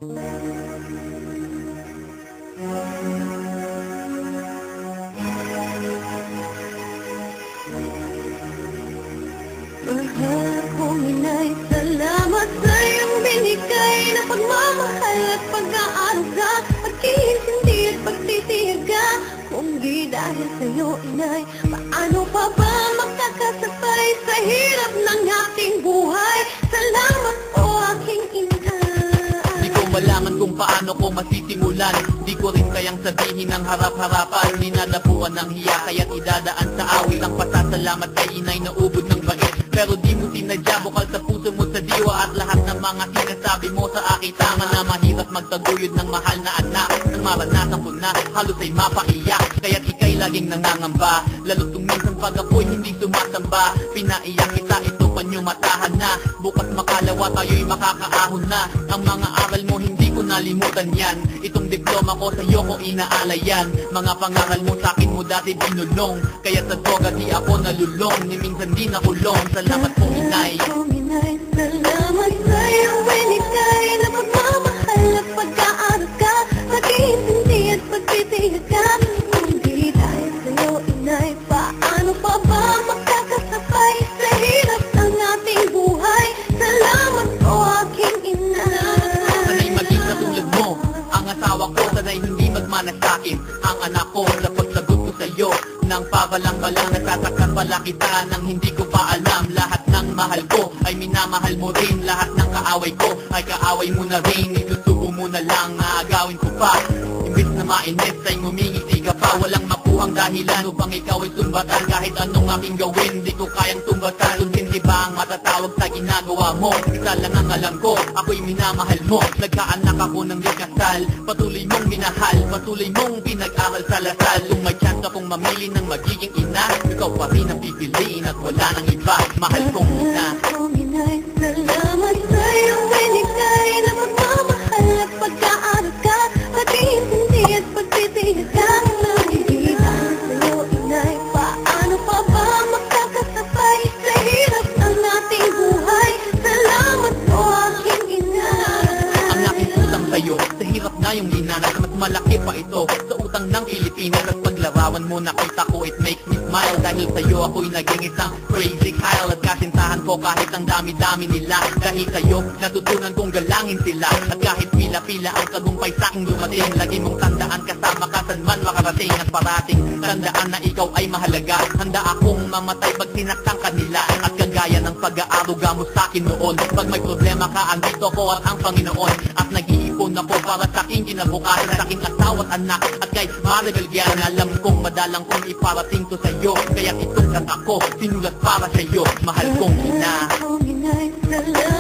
Mahal kong inay, salamat sa iyong binigay na pagmamahal at pag-aaruga, pag-iintindi at pagtitiyaga. Kung di dahil sa'yo, inay, paano pa ba makakasabay sa hirap ng ating buhay? Salamat po, aking ina. Di ko malaman kung paano ko masisimulan, di ko rin kayang sabihin ng harap-harapan. Ninadapuan ng hiya kaya't idadaan sa awit ang pasasalamat kay inay na ubod ng bait. Pero di mo sinadya, bukal sa puso mo sa diwa, at lahat ng mga sinasabi mo sa akin tama na mahirap magtaguyod ng mahal na anak. Nang maranasan ko na, halos ay mapaiyak, kaya't ika'y laging nangangamba. Lalo kung minsan pag ako'y hindi sumasamba, pinaiyak kita, ito panyumatahan na. Bukas makalawa tayo'y makakaahon na. Ang mga aral mo hindi ko nalimutan yan, itong diploma ko sa'yo ko inaalayan. Mga pangaral mo sa'kin mo dati binulong, kaya sa droga di ako nalulong, ni minsan di nakulong. Salamat po, inay. Salamat sa iyong binigay na pagmamahal at pag-aaruga, pag-iintindi at pagtitiyaga. Kung di dahil sa'yo, inay, paano pa ba makakasabay sa hirap ng ating buhay? Salamat po, aking ina. Sana'y maging katulad mo ang asawa ko, sana'y hindi magmana sa'kin ang anak ko. Sa pagsagot ko sa'yo nang pabalang-balang, nasasaktan pala kita nang hindi ko pa alam. Lahat ng mahal ko ay minamahal mo rin, lahat ng kaaway ko ay kaaway mo na rin. Isusubo mo na lang, naagawin ko pa, imbis na mainit ay ngumingiti ka pa. Walang makuhang dahilan upang ikaw ay sumbatan, kahit anong aking gawin di ko kayang tumbatan. Hindi ba ang matatawag sa ginagawa mo? Isa lang ang alam ko, ako'y minamahal mo. Nagkaanak ako ng di kasal, patuloy mong minahal, patuloy mong pinag-aral sa lasal. Kung may chance akong mamili ng magiging ina, ikaw pa rin ang pipiliin at wala nang iba. Mahal kong ina. Salamat sa iyong binigay na pagmamahal at pag-aaruga, pag-iintindi at pagtitiyaga. Hindi dahil sa'yo, inay, paano pa ba makakasabay sa hirap ng ating buhay? Salamat po, aking ina. Ang aking utang sa'yo, sa hirap na yung linanas, mas malaki pa ito sa utang ng Pilipinas. At paglarawan mo nakita ko, it makes me smile. Dahil sa'yo ako'y naging isang crazy Kyle. At kasintahan ko kahit ang dami-dami nila, dahil sa'yo natutunan kong galangin sila. At kahit pila-pila ang tagumpay sa'king dumating, lagi mong tandaan kasama ka saan man makarating. At parating tandaan na ikaw ay mahalaga, handa akong mamatay pag sinaktan kanila. At kagaya ng pag-aaruga mo sa'kin noon, pag may problema ka andito ko at ang Panginoon. At nag-iipon ako para sa'king kinabukasan, sa'king asawa at anak. At kahit maragalyan, alam kong madalang kong iparating to sa'yo, kaya itong kanta ko sinulat para sa'yo. Mahal kong ina. Salamat.